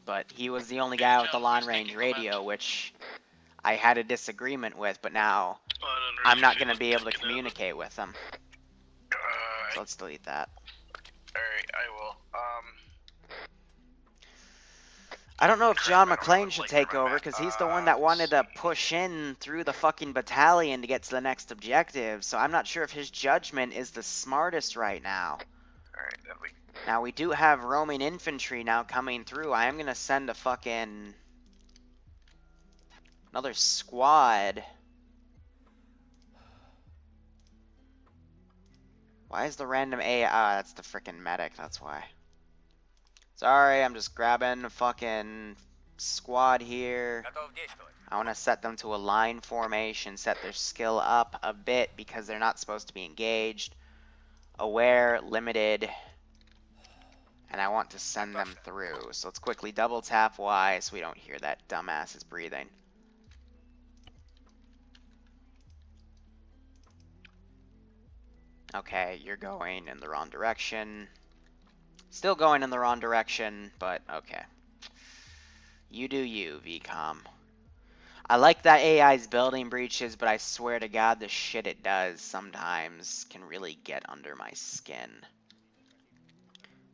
but he was the only guy with the long-range radio, which I had a disagreement with, but now I'm not going to be able to communicate with him. So let's delete that. Alright, I will. I don't know if John McClane should take over, because he's the one that wanted to push in through the fucking battalion to get to the next objective, so I'm not sure if his judgment is the smartest right now. Alright, then we... Now, we do have Roman infantry now coming through. I am going to send a fucking... another squad. Why is the random A... that's the frickin' medic, that's why. Sorry, I'm just grabbing a fucking squad here. I want to set them to a line formation, set their skill up a bit because they're not supposed to be engaged. Aware, limited, and I want to send them through. So let's quickly double tap Y so we don't hear that dumbass is breathing. Okay, you're going in the wrong direction. Still going in the wrong direction, but okay. You do you, VCOM. I like that AI's building breaches, but I swear to God the shit it does sometimes can really get under my skin.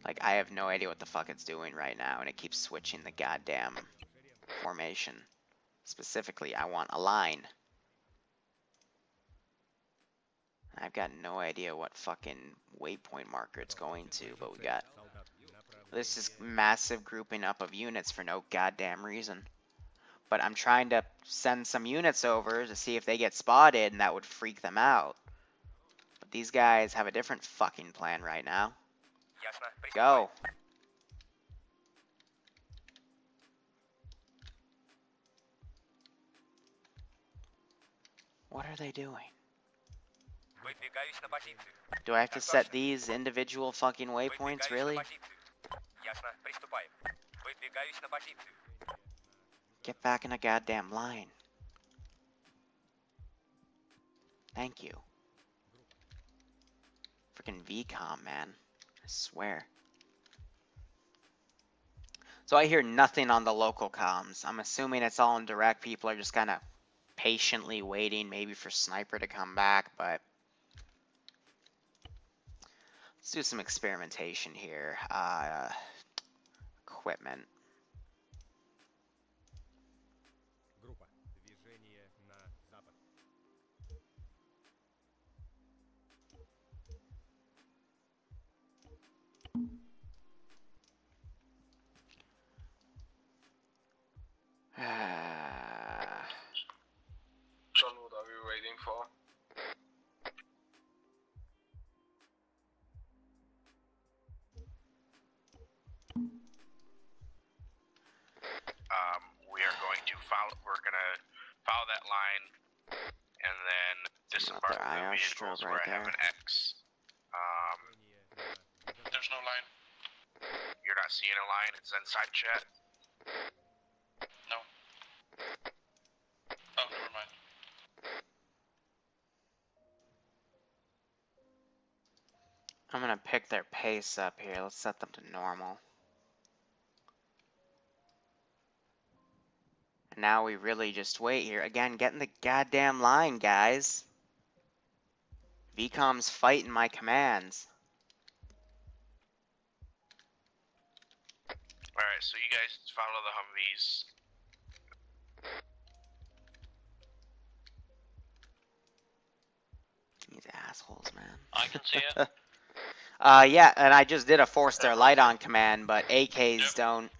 Like, I have no idea what the fuck it's doing right now, and it keeps switching the goddamn formation. Specifically, I want a line. I've got no idea what fucking waypoint marker it's going to, but we got... this is massive grouping up of units for no goddamn reason. But I'm trying to send some units over to see if they get spotted, and that would freak them out. But these guys have a different fucking plan right now. Go. What are they doing? Do I have to set these individual fucking waypoints, really? Get back in a goddamn line. Thank you. Freaking VCOM, man. I swear. So I hear nothing on the local comms. I'm assuming it's all in direct. People are just kind of patiently waiting maybe for Sniper to come back, but... let's do some experimentation here. Equipment. John, what are we waiting for? We are going to follow. We're gonna follow that line, and then disembark the vehicles where I have an X. There's no line. You're not seeing a line. It's inside chat. No. Oh, never mind. I'm gonna pick their pace up here. Let's set them to normal. And now we really just wait here. Again, get in the goddamn line, guys. VCOM's fighting my commands. Alright, so you guys follow the Humvees. These assholes, man. I can see it. Yeah, and I just did a force their light on command, but AKs don't.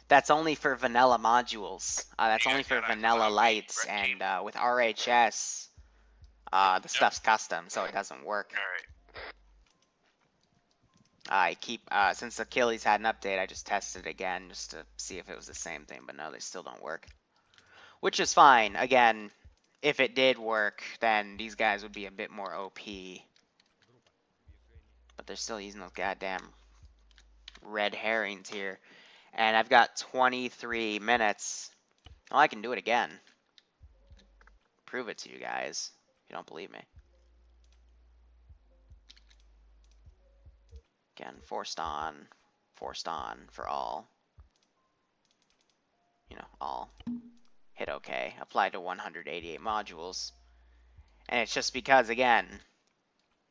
That's only for vanilla modules. That's only for vanilla lights, and with RHS, the stuff's custom, so it doesn't work. Alright. I keep, since Achilles had an update, I just tested it again just to see if it was the same thing, but no, they still don't work. Which is fine. Again, if it did work, then these guys would be a bit more OP. But they're still using those goddamn red herrings here. And I've got 23 minutes. Oh, I can do it again. Prove it to you guys, if you don't believe me. Again, forced on for all. you know, all hit okay. Apply to 188 modules. And it's just because, again,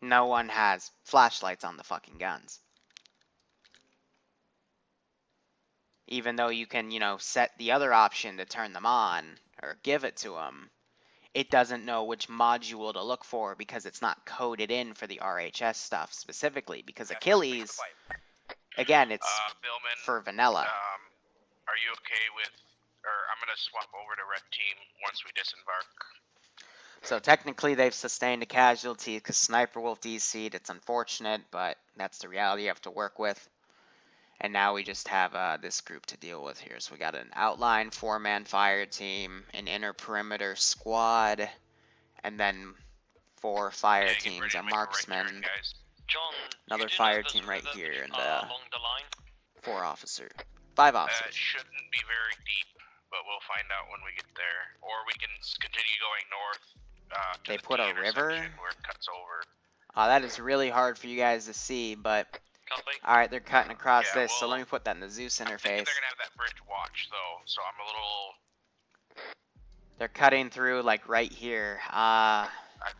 no one has flashlights on the fucking guns. Even though you can, you know, set the other option to turn them on or give it to them, it doesn't know which module to look for because it's not coded in for the RHS stuff specifically. Because Achilles, again, it's Billman, for vanilla. Are you okay with, or I'm going to swap over to red team once we disembark. So technically they've sustained a casualty because Sniper Wolf DC'd. It's unfortunate, but that's the reality you have to work with. And now we just have this group to deal with here. So we got an outline 4-man fire team, an inner perimeter squad, and then 4 fire teams, a marksman, another fire team right here, and 4 officer, 5 officers. It shouldn't be very deep, but we'll find out when we get there. Or we can continue going north. They put a river where it cuts over. That is really hard for you guys to see, but alright, they're cutting across this, so let me put that in the Zeus interface. They're gonna have that bridge watch though, so I'm a little. They're cutting through like right here. I'd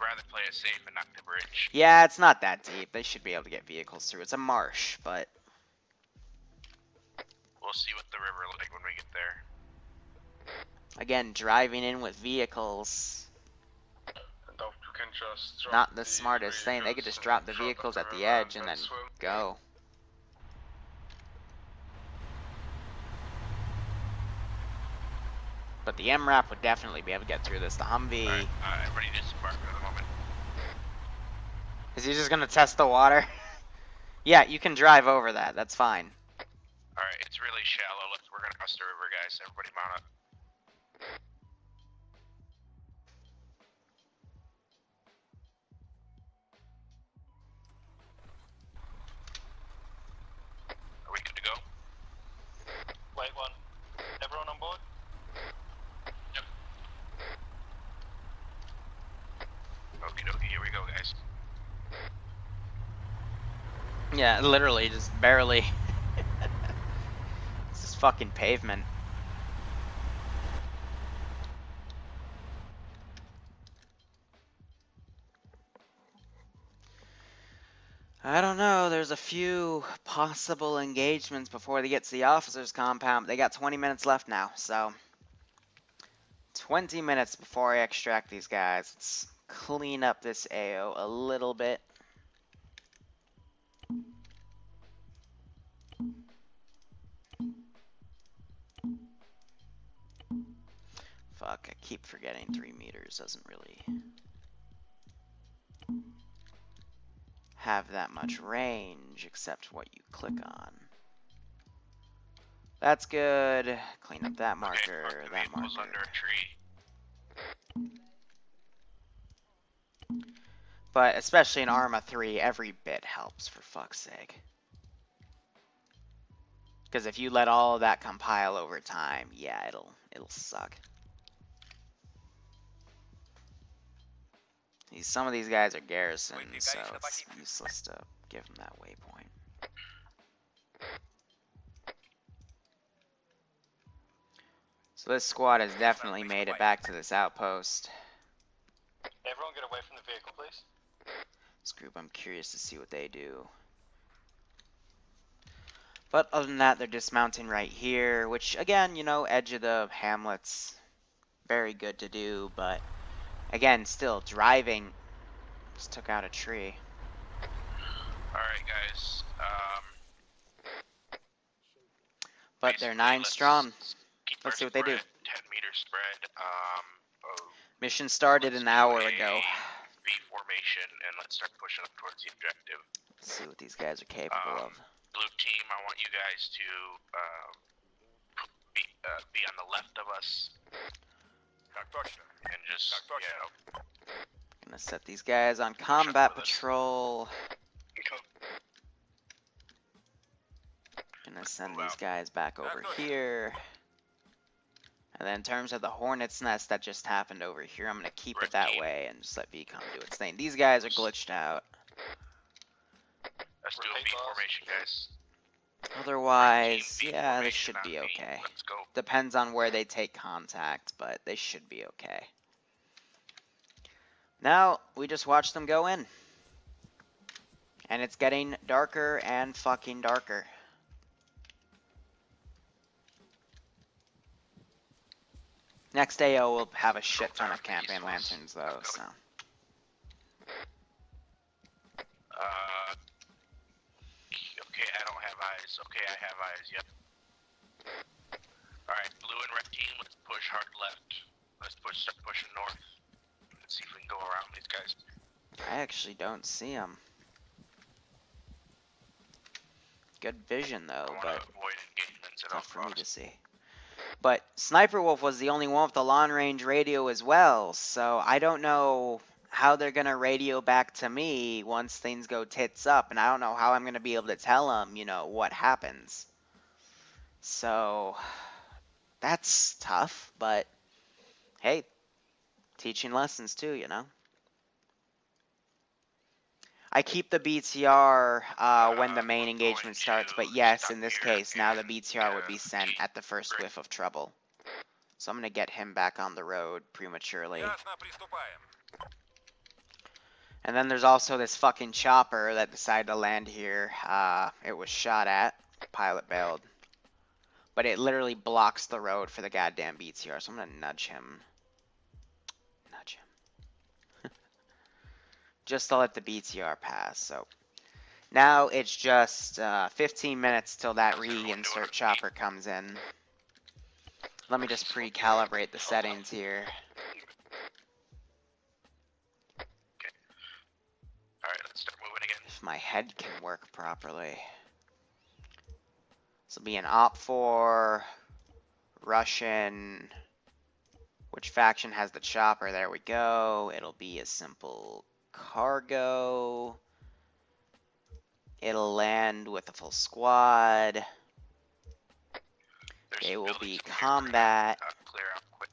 rather play it safe and not the bridge. Yeah, it's not that deep. They should be able to get vehicles through. It's a marsh, but we'll see what the river looks like when we get there. Again, driving in with vehicles. Not the smartest thing. They could just drop the vehicles at the edge and then go. But the MRAP would definitely be able to get through this. The Humvee. Alright, everybody disembark for the moment. Is he just gonna test the water? Yeah, you can drive over that. That's fine. Alright, it's really shallow. We're gonna cross the river, guys. Everybody mount up. Are we good to go? Wait one. Everyone on board? Yep. Okie dokie, here we go, guys. Yeah, literally, just barely. It's just fucking pavement. I don't know, there's a few possible engagements before they get to the officer's compound. They got 20 minutes left now, so 20 minutes before I extract these guys. Let's clean up this AO a little bit. Fuck, I keep forgetting 3 meters doesn't really have that much range except what you click on. That's good. Clean up that marker, okay, that marker. Under a tree. But especially in Arma 3, every bit helps, for fuck's sake. Because if you let all of that compile over time, yeah, it'll suck. Some of these guys are garrisons, so it's useless to give them that waypoint. So this squad has definitely made it back to this outpost. Everyone get away from the vehicle, please. This group, I'm curious to see what they do. But other than that, they're dismounting right here, which again, you know, edge of the hamlet's very good to do, but again, still driving. Just took out a tree. Alright, guys. But they're 9 strong. Let's see what they do. 10 meter spread. Mission started an hour ago. V formation, and let's start pushing up towards the objective. Let's see what these guys are capable of. Blue team, I want you guys to be on the left of us. And just, yeah. Gonna set these guys on combat patrol. Gonna send these guys back over here. And then in terms of the Hornet's Nest that just happened over here, I'm gonna keep it that way and just let VCOM do its thing. These guys are glitched out. Let's do a V formation, guys. Otherwise, 13 feet yeah, this formation should on be me. okay. Let's go. Depends on where they take contact, but they should be okay. Now, we just watch them go in. And it's getting darker and fucking darker. Next AO will have a shit ton of campaign lanterns though, so. Okay, I don't have eyes. Okay, I have eyes, yep. Alright, blue and red team, let's push hard left. Let's start pushing north. Let's see if we can go around these guys. I actually don't see them. Good vision though, but avoid engagements at tough all for me to costs. see. But Sniper Wolf was the only one with the long range radio as well, so I don't know how they're gonna radio back to me once things go tits up, and I don't know how I'm gonna be able to tell them, you know, what happens. So that's tough, but hey, teaching lessons too, you know. I keep the BTR when the main engagement starts, but yes, in this case, now the BTR would be sent at the first whiff of trouble. So I'm going to get him back on the road prematurely. And then there's also this fucking chopper that decided to land here. It was shot at, pilot bailed. But it literally blocks the road for the goddamn BTR, so I'm going to nudge him. Nudge him. Just to let the BTR pass, so. Now it's just 15 minutes till that reinsert chopper comes in. Let me just pre-calibrate the settings here. Okay. Alright, let's start moving again. If my head can work properly. This will be an Op4, Russian. Which faction has the chopper? There we go. It'll be a simple cargo. It'll land with a full squad. They will be combat.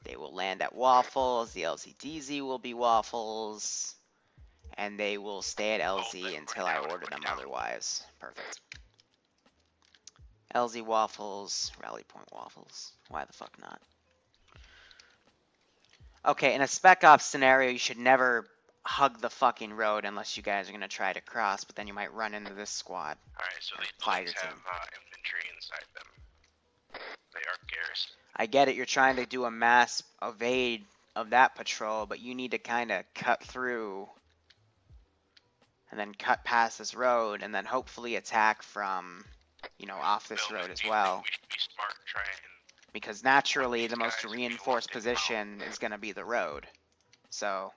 They will land at Waffles. The LZDZ will be Waffles. And they will stay at LZ until I order them otherwise. Perfect. LZ Waffles, Rally Point Waffles. Why the fuck not? Okay, in a Spec Ops scenario, you should never hug the fucking road unless you guys are going to try to cross, but then you might run into this squad. Alright, so these fire planes team. have infantry inside them. They are garrisoned. I get it, you're trying to do a mass evade of that patrol, but you need to kind of cut through and then cut past this road and then hopefully attack from, you know, off this road as well. We should be smart trying. Because naturally, the most reinforced position is going to be the road. So,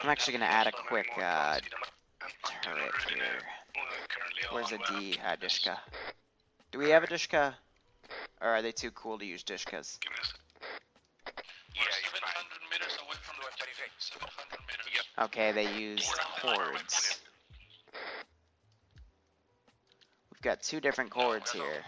I'm actually going to add a quick turret here. Where's a Dishka? Do we have a Dishka? Or are they too cool to use Dishkas? Yeah, 700 meters away from the 700 meters. Yep. Okay, they used cords. We've got two different cords here.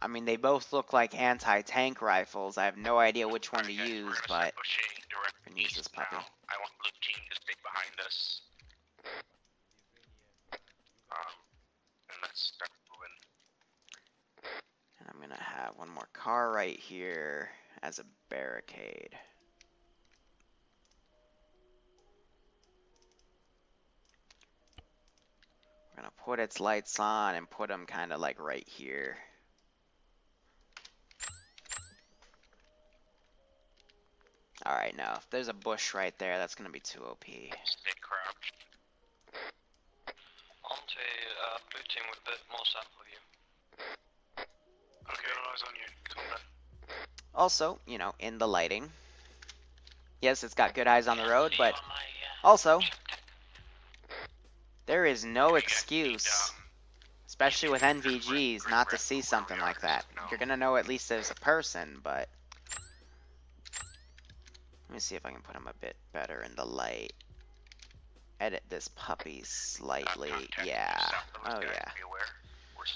I mean, they both look like anti-tank rifles. I have no idea which one to use, but I can use this puppy. I want blue team to stay behind us. And let's start moving. And I'm gonna have one more car right here as a barricade. We're gonna put its lights on and put them kind of like right here. Alright, now, if there's a bush right there, that's gonna be too OP. Stay crouched. On to blue team with a bit more south of you. Okay, eyes on you. Come back. Also, you know, in the lighting. Yes, it's got good eyes on the road, but also, there is no excuse, especially with NVGs, not to see something like that. You're gonna know at least there's a person, but let me see if I can put him a bit better in the light. Edit this puppy slightly. Yeah. Oh, yeah.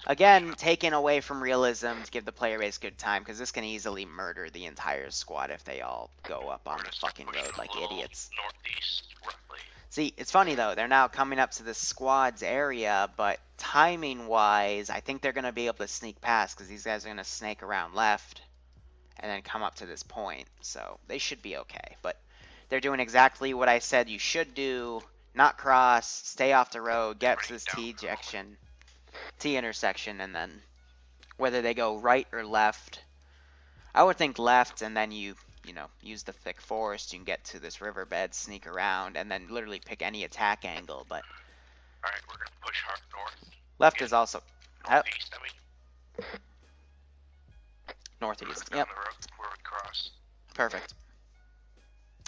Again, taken away from realism to give the player base good time, because this can easily murder the entire squad if they all go up on the fucking road like idiots. Northeast, roughly. See, it's funny though. They're now coming up to the squad's area, but timing-wise, I think they're going to be able to sneak past because these guys are going to snake around left and then come up to this point. So they should be okay. But they're doing exactly what I said you should do. Not cross, stay off the road, get to this T intersection, and then whether they go right or left. I would think left, and then you know, use the thick forest, you can get to this riverbed, sneak around, and then literally pick any attack angle, but... Alright, we're gonna push hard north. Left is also... Northeast, I mean. Northeast, Down yep. the road where we cross. Perfect.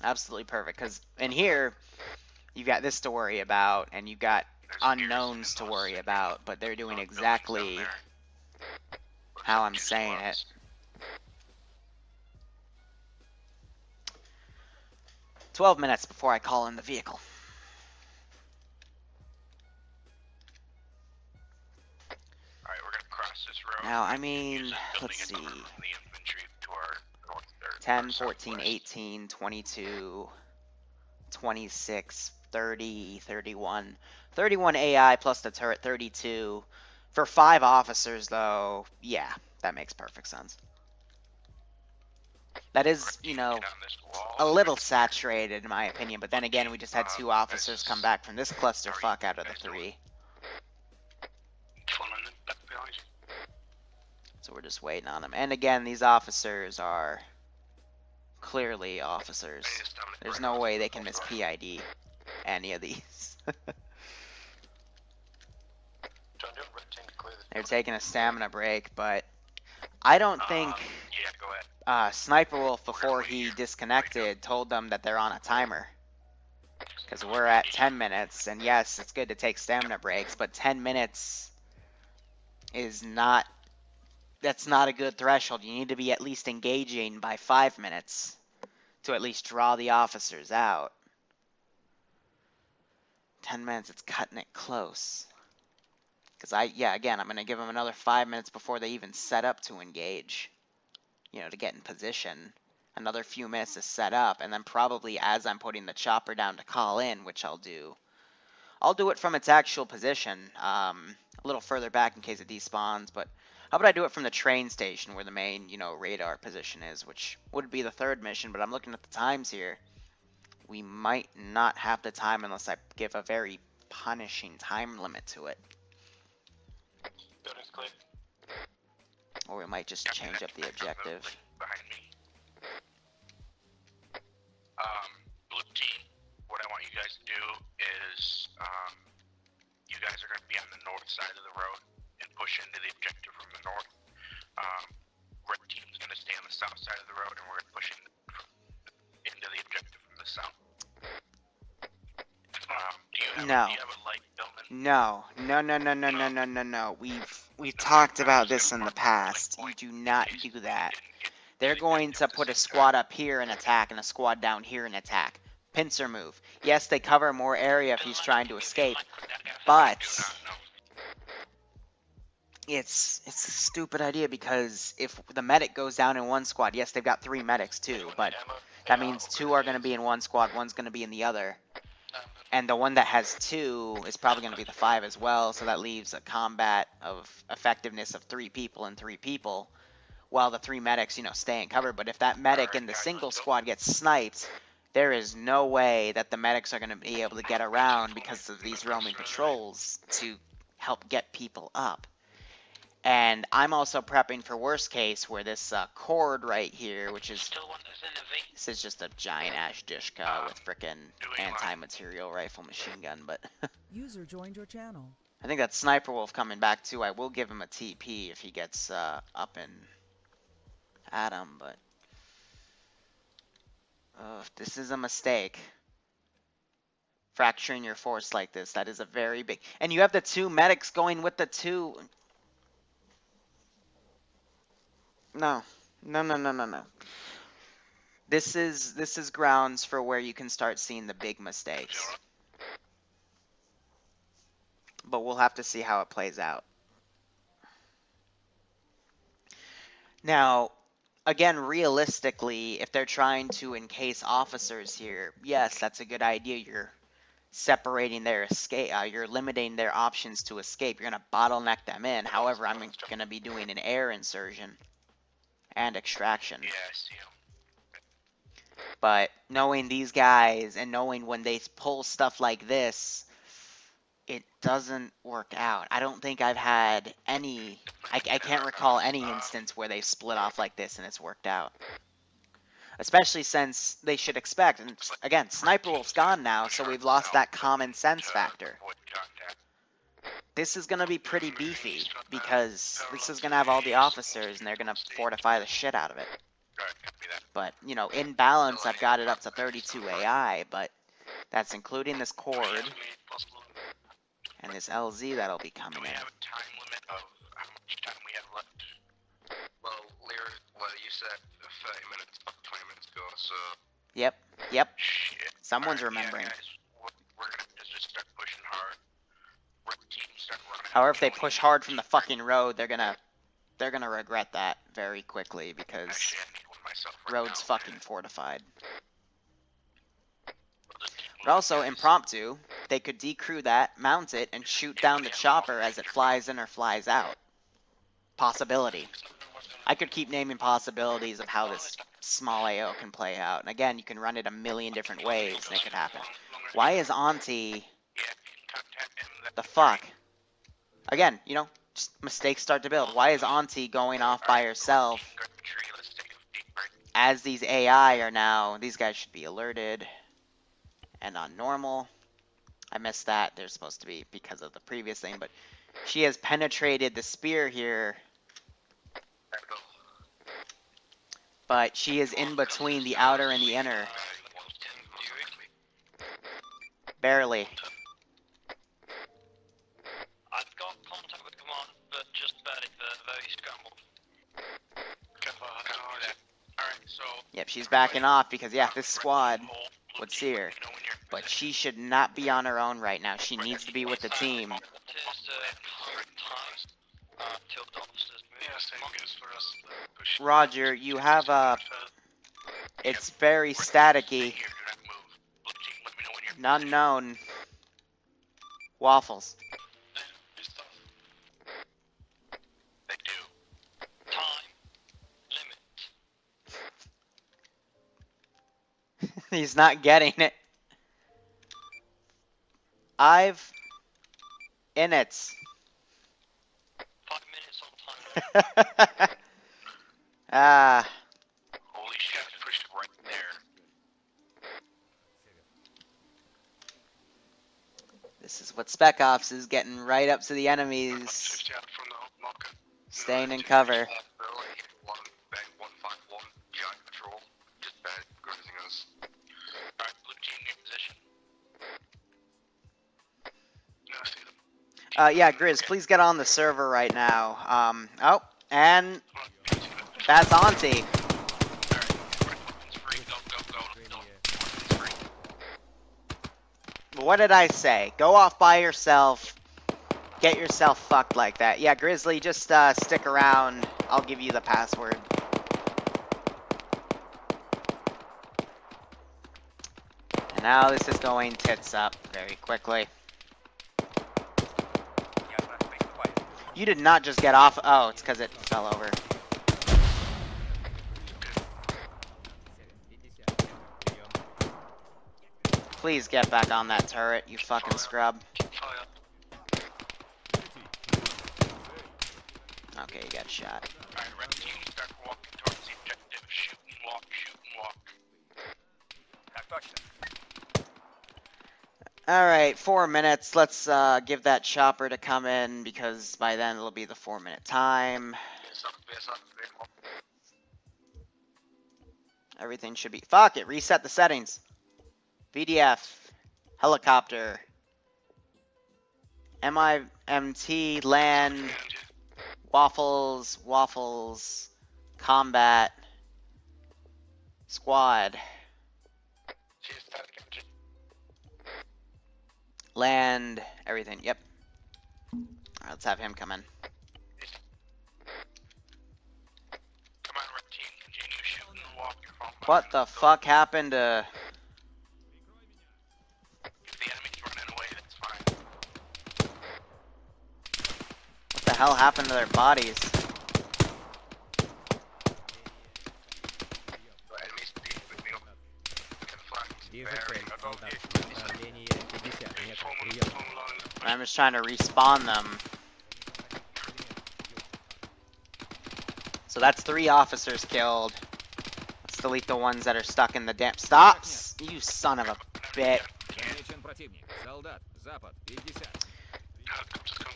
Absolutely perfect, because in here, you've got this to worry about, and you've got unknowns to worry about, but they're doing exactly how I'm saying it. 12 minutes before I call in the vehicle. Alright, we're gonna cross this road. Now, I mean, let's see. 10, 14, 18, 22, 26, 30, 31. 31 AI plus the turret, 32. For 5 officers, though, yeah, that makes perfect sense. That is, you know, a little saturated in my opinion, but then again, we just had 2 officers come back from this clusterfuck out of the 3. So we're just waiting on them. And again, these officers are clearly officers. There's no way they can miss PID any of these. They're taking a stamina break, but I don't think Sniper Wolf, before he disconnected, told them that they're on a timer. Because we're at 10 minutes, and yes, it's good to take stamina breaks, but 10 minutes is not... That's not a good threshold. You need to be at least engaging by 5 minutes to at least draw the officers out. 10 minutes, it's cutting it close. Because again, I'm going to give them another 5 minutes before they even set up to engage. You know, to get in position. Another few minutes to set up, and then probably as I'm putting the chopper down to call in, which I'll do it from its actual position, a little further back in case it despawns, but how about I do it from the train station where the main, you know, radar position is, which would be the 3rd mission, but I'm looking at the times here. We might not have the time unless I give a very punishing time limit to it. Building's clear. Or we might just change up the objective. Behind me. Blue team, what I want you guys to do is, you guys are going to be on the north side of the road and push into the objective from the north. Red team's going to stay on the south side of the road, and we're going to push into the objective from the south. Do you have a light building? No. We've talked about this in the past. You do not do that. They're going to put a squad up here and attack, and a squad down here and attack. Pincer move. Yes, they cover more area if he's trying to escape, but it's a stupid idea because if the medic goes down in one squad, yes, they've got 3 medics too, but that means 2 are going to be in one squad, 1's going to be in the other. And the one that has 2 is probably going to be the 5 as well, so that leaves a combat of effectiveness of 3 people and 3 people, while the 3 medics, you know, stay in cover. But if that medic in the single squad gets sniped, there is no way that the medics are going to be able to get around because of these roaming patrols to help get people up. And I'm also prepping for worst case where this cord right here, which is... This is just a giant Ashdishka with frickin' anti-material rifle machine gun, but... User joined your channel. I think that Sniper Wolf coming back too. I will give him a TP if he gets up and at him, but... this is a mistake. Fracturing your force like this, that is a very big... And you have the 2 medics going with the 2... No. This is grounds for where you can start seeing the big mistakes. But we'll have to see how it plays out. Now, again, realistically, if they're trying to encase officers here, yes, that's a good idea. You're separating their escape. You're limiting their options to escape. You're gonna bottleneck them in. However, I'm gonna be doing an air insertion and extraction. Yeah, I see him. But knowing these guys and knowing when they pull stuff like this, it doesn't work out. I don't think I've had any. I can't recall any instance where they split off like this and it's worked out. Especially since they should expect, and again, Sniper Wolf's gone now, so we've lost that common sense factor. This is going to be pretty beefy, because this is going to have all the officers, and they're going to fortify the shit out of it. But, you know, in balance, I've got it up to 32 AI, but that's including this cord, and this LZ that'll be coming Do we in. have a time limit of how much time we have left? Well, Liru, well, you said 30 minutes, 20 minutes ago, so... Yep. Shit. Someone's Alright, remembering. Yeah, guys, we're gonna have to just start pushing hard. Red team start running. However, if they push hard from the fucking road, they're gonna regret that very quickly, because Actually, I need one myself right road's now. fucking fortified. We'll just keep But also, moving, guys. impromptu, they could decrew that, mount it, and shoot down the chopper as it flies in or flies out. Possibility. I could keep naming possibilities of how this small AO can play out. And again, you can run it a million different ways, and it could happen. Why is Auntie... Yeah, if you can contact him, that'd the be fuck? great. Again, you know, just mistakes start to build. Why is Auntie going off by herself Grab the tree, let's take a deep break. as these AI are now... These guys should be alerted and on normal. I missed that. They're supposed to be because of the previous thing, but she has penetrated the spear here, There we go. but she is in between the outer and the inner. Barely. I've got contact with command, but just barely, very scrambled. Alright, so... Yep, she's backing off because, yeah, this squad Hold, would see her. let me know when you're in But position. she should not be on her own right now. She needs to be with the team. What is 100 times till the officers move? Yeah, same goes for us. Push. Roger, you have a... It's very staticky. Stay here, do not move. Blue team, let me know when you're in None known. Waffles. Stuff. They do. Time. Limit. He's not getting it. I've... In it. 5 minutes on time. Ah... Holy shit, I pushed it right there. This is what Spec Ops is, getting right up to the I'm enemies, just out from the marker. staying in cover. Bang 151, giant patrol, just bad grazing us. Alright, blue team, your position. No, I see them. Yeah, Grizz, please get on the server right now. Oh, and that's Auntie. Alright, weapons free, go, weapons free. What did I say? Go off by yourself. Get yourself fucked like that. Yeah, Grizzly, just stick around. I'll give you the password. And now this is going tits up very quickly. You did not just get off. Oh, it's because it fell over. Please get back on that turret, you fucking scrub. Fire. Okay, you got shot. Alright, red team, start walking towards the objective. Shoot and walk, shoot and walk. Alright, 4 minutes. Let's give that chopper to come in, because by then it'll be the 4-minute time. Everything should be... Fuck it, reset the settings. VDF. Helicopter. MIMT, land. Waffles, waffles. Combat. Squad. Land, everything, yep. Alright, let's have him come in. Come on, red team, continue shooting and walk. You're falling What behind. the fuck happened to... If the enemy's hell happened to their bodies? Enemies we can flag. Вижу цель. Солдат. Направление 50 метров. Прием. I'm just trying to respawn them. So that's 3 officers killed. Let's delete the ones that are stuck in the damn. Stop! You son of a bitch. Замечен противник. Солдат. Запад. 50. Just come.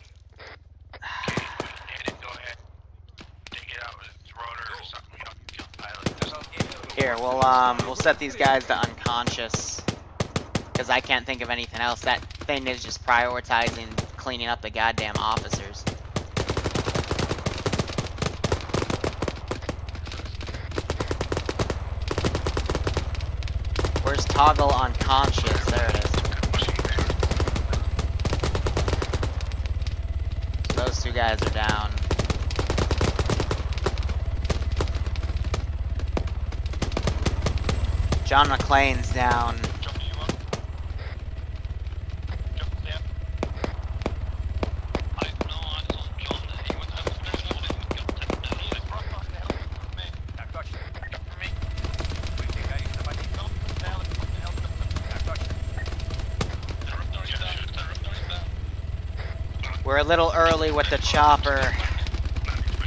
Go ahead. Take it out with its rotor or something. You know, kill the pilot. Here, we'll set these guys to unconscious. Because I can't think of anything else. That thing is just prioritizing cleaning up the goddamn officers. Where's toggle unconscious? There it is. So those 2 guys are down. John McClane's down. Так точно. Выдвигаешь на позицию. Так точно. We're a little early with the chopper.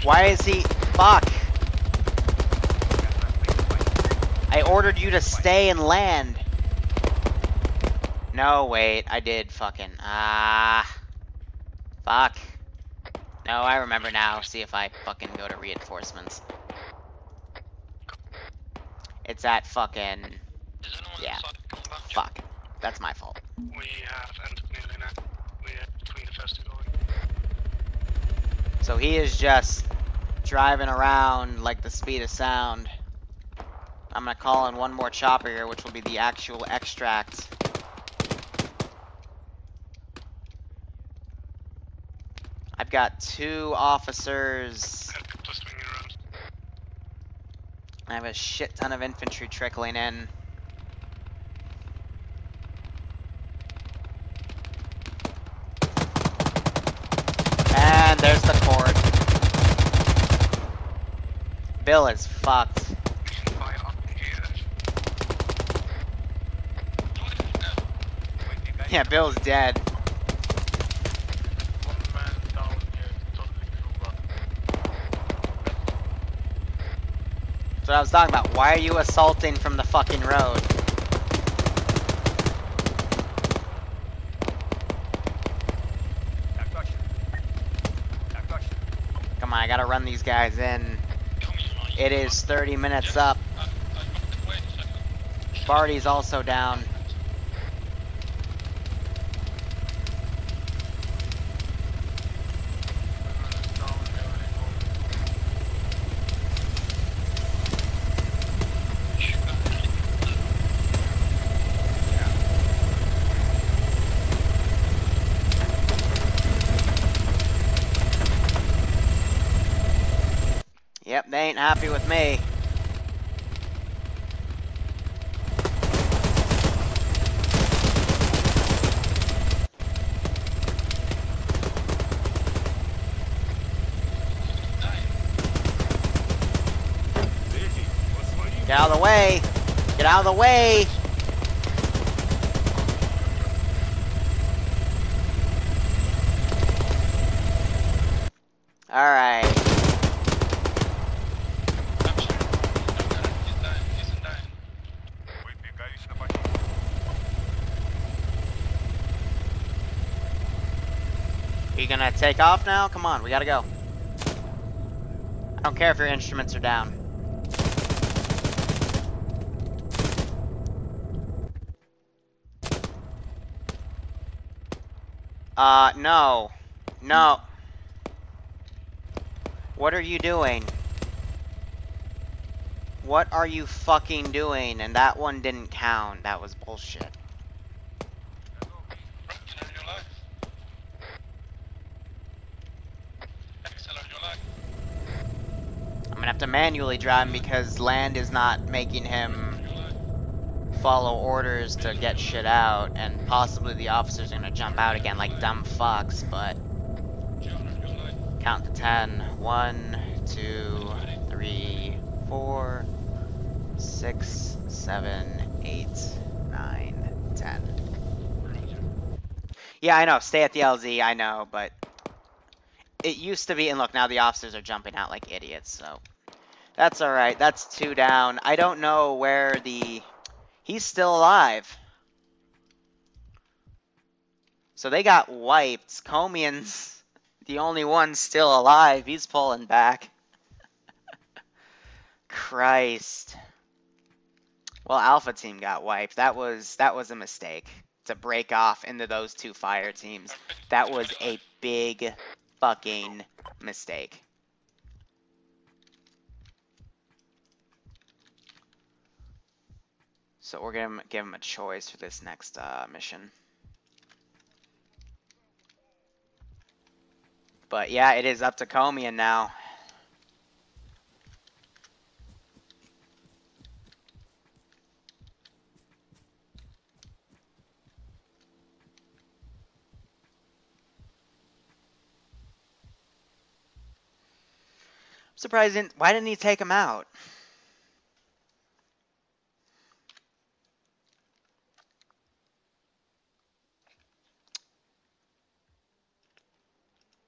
Why is he... Fuck! I ordered you to stay and land. No, wait. I did fucking... Fuck. No, I remember now. See if I fucking go to reinforcements. It's at fucking... Yeah. Fuck. That's my fault. We have entered nearly now. We are between the first 2 going. So he is just driving around like the speed of sound. I'm gonna call in one more chopper here, which will be the actual extract. I've got 2 officers. Helicopter swinging around. I have a shit ton of infantry trickling in. And there's the cord. Bill is fucked. Fire up here. Выдвигаешь Yeah, Bill's dead. One man down here, totally crew. That's what I was talking about. Why are you assaulting from the fucking road? Так точно. Так точно. Come on, I gotta run these guys in. It is 30 minutes up. Barty's also down. Yep, they ain't happy with me. Get out of the way! Get out of the way! Alright. Выдвигаешь на позицию. Are you gonna take off now? Come on, we gotta go. I don't care if your instruments are down. No. No. What are you doing? What are you fucking doing? And that one didn't count. That was bullshit. I'm gonna have to manually drive him because land is not making him follow orders to get shit out, and possibly the officers are gonna jump out again like dumb fucks, but Count to 10. 1, 2, 3, 4, 6, 7, 8, 9, 10. Yeah, I know. Stay at the LZ, I know, but it used to be, and look, now the officers are jumping out like idiots, so that's alright. That's 2 down. I don't know where the... He's still alive. So they got wiped. Comian's the only one still alive. He's pulling back. Christ. Well, Alpha Team got wiped. That was a mistake to break off into those 2 fire teams. That was a big fucking mistake. So we're gonna give him a choice for this next mission. But yeah, it is up to Comian now. Surprised, why didn't he take him out?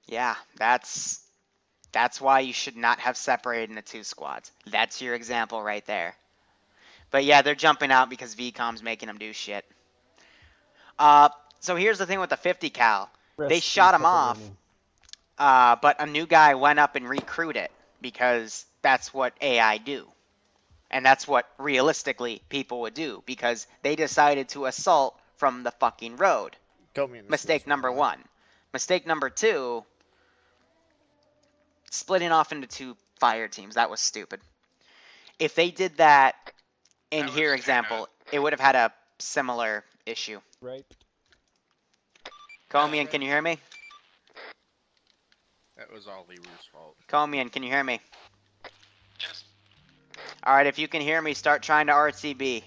Yeah, that's why you should not have separated into 2 squads. That's your example right there. But yeah, they're jumping out because VCOM's making them do shit. So here's the thing with the 50 cal. They shot him off, but a new guy went up and recruited it because that's what AI do. And that's what realistically people would do because they decided to assault from the fucking road. Mistake number 1. Mistake number 2, splitting off into 2 fire teams. That was stupid. If they did that in here example, it would have had a similar issue. Right. Comian, can you hear me? That was all Liru's fault. Comian, can you hear me? Yes. Alright, if you can hear me, start trying to RCB.